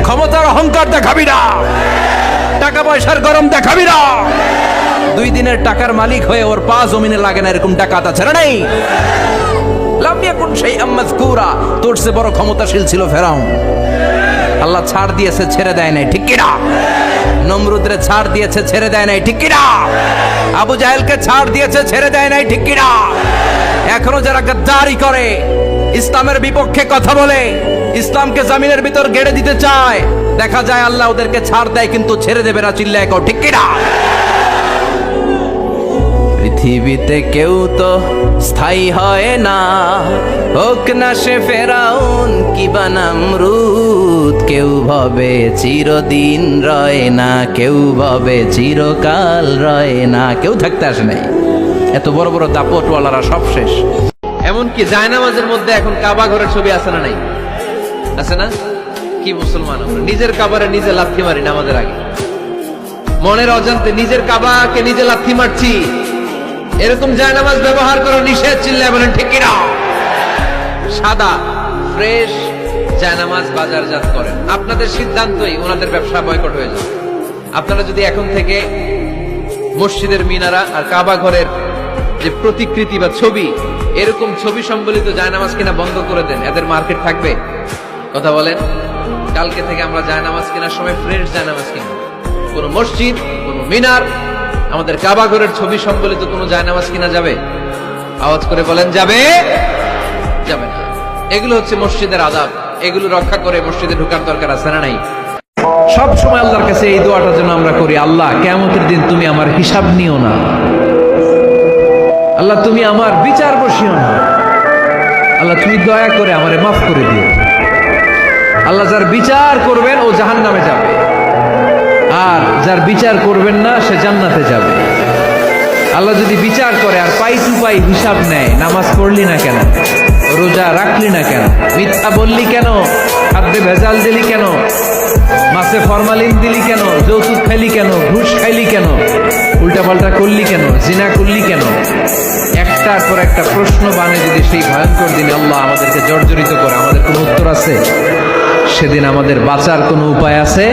ক্ষমতার অহংকার দেখাবি না, টাকা পয়সার গরম দেখাবি না। 2 দিনের টাকার মালিক হয়ে ওর পা জমিনে লাগে না, এরকম টাকা আছে না নাই? লাম ইয়াকুন শাইআম মাযকুরা, তোর চেয়ে বড় ক্ষমতাশীল ছিল ফেরাউন। আল্লাহ ছাড় দিয়েছে, ছেড়ে দেয় নাই, ঠিক কি না? নমরুদরে ছাড় দিয়েছে, ছেড়ে দেয় নাই, ঠিক কি না? আবু জাহেলকে ছাড় দিয়েছে, ছেড়ে দেয় নাই, ঠিক কি না? এখনো যারা গাদ্দারি করে, ইসলামের বিপক্ষে কথা বলে, ইসলামকে জামিনের ভিতর গেড়ে দিতে চায়, দেখা যায় আল্লাহ ওদেরকে ছাড় দেয় কিন্তু ছেড়ে দেবে না। চিল্লায় কও ঠিক কি না? পৃথিবীতে কেউ তো স্থায়ী হয় না, হোক না সে ফেরাউন কিবা নমরুদ। কেউ ভাবে চিরদিন রয় না, কেউ ভাবে চিরকাল রয় না। কেউ থাকতে আসে নাই, এত বড় বড় দাপটওয়ালারা সব শেষ। এমনকি জায়নামাজের মধ্যে এখন কাবা ঘরের ছবি আছে না নাই? আছে না? কি মুসলমান আমরা, নিজের কাবারে নিজে লাথি মারি নামাজের আগে, মনের অজান্তে নিজের কাবাকে নিজে লাথি মারছি। এরকম জায়নামাজ ব্যবহার করা নিষেধ। চিল্লায় বলেন ঠিক কিনা? সাদা ফ্রেশ জায়নামাজ বাজারজাত করেন, আপনাদের সিদ্ধান্তই ওনাদের ব্যবসা বয়কট হয়ে যাবে। আপনারা যদি এখন থেকে মসজিদের মিনারা আর কাবা ঘরের যে প্রতিকৃতি বা ছবি, এরকম ছবি সম্বলিত জায়নামাজ কিনা বন্ধ করে দেন, এদের মার্কেট থাকবে? কথা বলেন। কালকে থেকে আমরা জায়নামাজ কেনার সময় ফ্রেশ জায়নামাজ কিনব। কোন মসজিদ, কোন মিনার, আমাদের কাবা ঘরের ছবি সম্বলিত কোন জায়নামাজ কিনা যাবে? আওয়াজ করে বলেন যাবে? যাবে না। এগুলো হচ্ছে মসজিদের আদাব, এগুলো রক্ষা করে মসজিদে ঢোকার দরকার আছে না নাই? সব সময় আল্লাহর কাছে এই দোয়াটা যেন আমরা করি, আল্লাহ কিয়ামতের দিন তুমি আমার হিসাব নিও না, আল্লাহ তুমি আমার বিচার বসিও না, আল্লাহ তুমি দয়া করে আমারে মাফ করে দিও। আল্লাহ যার বিচার করবেন ও জাহান্নামে যাবে, আর যার বিচার করবেন না সে জান্নাতে যাবে। আল্লাহ যদি বিচার করে আর পাই টু পাই হিসাব নেয়, নামাজ পড়লি না কেন, রোজা রাখলি না কেন, মিথ্যা বললি কেন, খাদ্যে ভেজাল দিলি কেন, মাছে ফরমালিন দিলি কেন, যৌতুক খাইলি কেন, ঘুষ খাইলি কেন, উল্টাপাল্টা করলি কেন, জিনা করলি কেন, একটার পর একটা প্রশ্ন বানে যদি সেই ভয়ঙ্কর দিনে আল্লাহ আমাদেরকে জর্জরিত করে, আমাদের কোনো উত্তর আছে? সেদিন আমাদের বাঁচার কোনো উপায় আছে?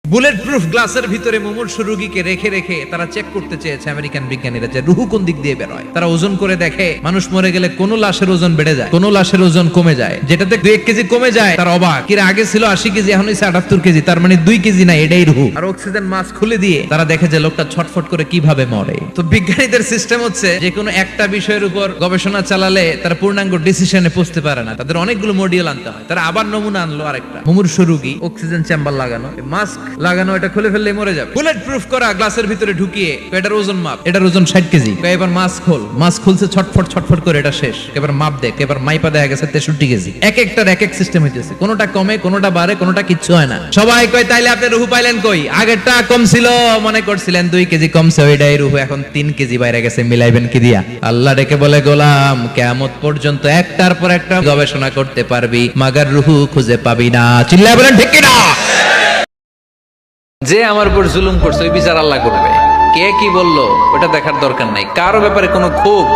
বুলেট প্রুফ গ্লাসের ভিতরে মুমূর্ষ রোগীকে রেখে রেখে তারা চেক করতে চেয়েছে আমেরিকান বিজ্ঞানীরা যে রুহু কোন দিক দিয়ে বের হয়। তারা ওজন করে দেখে মানুষ মরে গেলে কোন লাশের ওজন বেড়ে যায়, কোন লাশের ওজন কমে যায়। যেটাতে 2-1 কেজি কমে যায় তার অবাক, কিরা আগে ছিল 80 কেজি এখন হইছে 78 কেজি, তার মানে 2 কেজি না, এটাই রুহু। আর অক্সিজেন মাস্ক খুলে দিয়ে তারা দেখে যে লোকটা ছটফট করে কিভাবে মরে। তো বিজ্ঞানীদের সিস্টেম হচ্ছে যে কোনো একটা বিষয়ের উপর গবেষণা চালালে তারা পূর্ণাঙ্গ ডিসিশনে পৌঁছতে পারে না, তাদের অনেকগুলো মডিউল আনতে হয়। তারা আবার নমুনা আনলো আরেকটা, মুমূর্ষ রোগী, অক্সিজেন চেম্বার লাগানো, মাস্ক লাগানো, এটা খুলে ফেললে মরে যাবে। বুলেট প্রুফ করা গ্লাসের ভিতরে ঢুকিয়ে এটার ওজন মাপ, এটার ওজন 60 কেজি, এবার মাস্ক খোল, মাস্ক খুলছে ছটফট ছটফট করে, এটা শেষ, এবার মাপ দেখ, এবার মাইপা দেখা গেছে 63 কেজি। এক একটার এক এক সিস্টেম হইতেছে, কোনোটা কমে, কোনোটা বাড়ে, কোনোটা কিচ্ছু হয় না। সবাই কয় তাইলে আপনি রুহু পাইলেন কই? আগেরটা কম ছিল, মনে করছিলেন 2 কেজি কমছে, ওইটাই রুহু, এখন 3 কেজি বাইরে গেছে, মিলাইবেন কি দিয়া? আল্লাহ ডেকে বলে গোলাম কিয়ামত পর্যন্ত একটার পর একটা গবেষণা করতে পারবি, মাগার রুহু খুঁজে পাবি না। চিল্লায় বলেন ঠিক কি না? যে আমার উপর জুলুম করছে ওই বিচার আল্লাহ করবে। কে কি বললো ওটা দেখার দরকার নাই। কারো ব্যাপারে কোনো ক্ষোভ,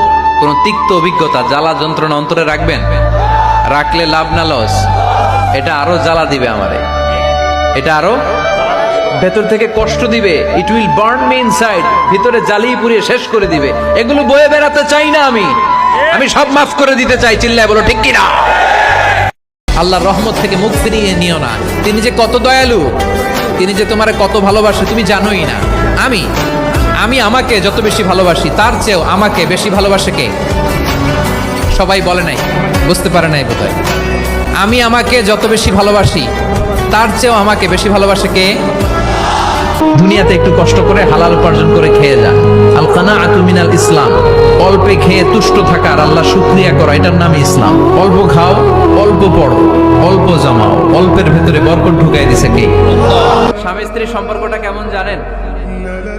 কোনো তিক্ত অভিজ্ঞতা, জ্বালা যন্ত্রণা অন্তরে রাখবেন? রাখলে লাভ না লস? এটা আরো জ্বালা দিবে আমারে, এটা আরো ভেতর থেকে কষ্ট দিবে। It will burn me inside, ভিতরে জ্বালিয়ে পুড়িয়ে শেষ করে দিবে। এগুলো বয়ে বেড়াতে চাই না আমি সব মাফ করে দিতে চাই। চিল্লায় বলো ঠিক কিনা? আল্লাহর রহমত থেকে মুখ ফিরিয়ে নিও না। তিনি যে কত দয়ালু, তিনি যে তোমারে কত ভালোবাসে তুমি জানোই না। আমি আমাকে যত বেশি ভালোবাসি তার চেয়েও আমাকে বেশি ভালোবাসে কে? সবাই বলে নাই, বুঝতে পারে নাই বোধহয়। আমি আমাকে যত বেশি ভালোবাসি তার চেয়েও আমাকে বেশি ভালোবাসে কে? দুনিয়াতে একটু কষ্ট করে হালাল উপার্জন করে খেয়ে যা। আল কানাআতু মিনাল ইসলাম, অল্পে খেয়ে তুষ্ট থাকা আর আল্লাহ শুকরিয়া করা, এটার নামই ইসলাম। অল্প খাও, অল্প পড়ো, অল্প জমাও, অল্পের ভেতরে বরকত ঢুকাই দিছে কে? স্বামী স্ত্রীর সম্পর্কটা কেমন জানেন?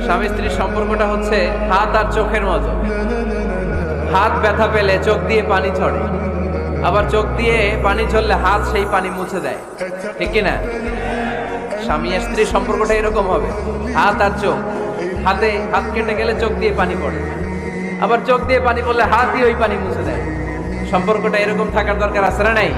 স্বামী স্ত্রীর সম্পর্কটা হচ্ছে হাত আর চোখের মতো। হাত ব্যথা পেলে চোখ দিয়ে পানি ছড়ে, আবার চোখ দিয়ে পানি ঝরলে হাত সেই পানি মুছে দেয়, ঠিক কিনা? স্বামী আর স্ত্রীর সম্পর্কটা এরকম হবে, হাত আর চোখ। হাতে হাত কেটে গেলে চোখ দিয়ে পানি পড়ে, আবার চোখ দিয়ে পানি পড়লে হাত দিয়ে ওই পানি মুছে দেয়। সম্পর্কটা এরকম থাকার দরকার আছে না নাই?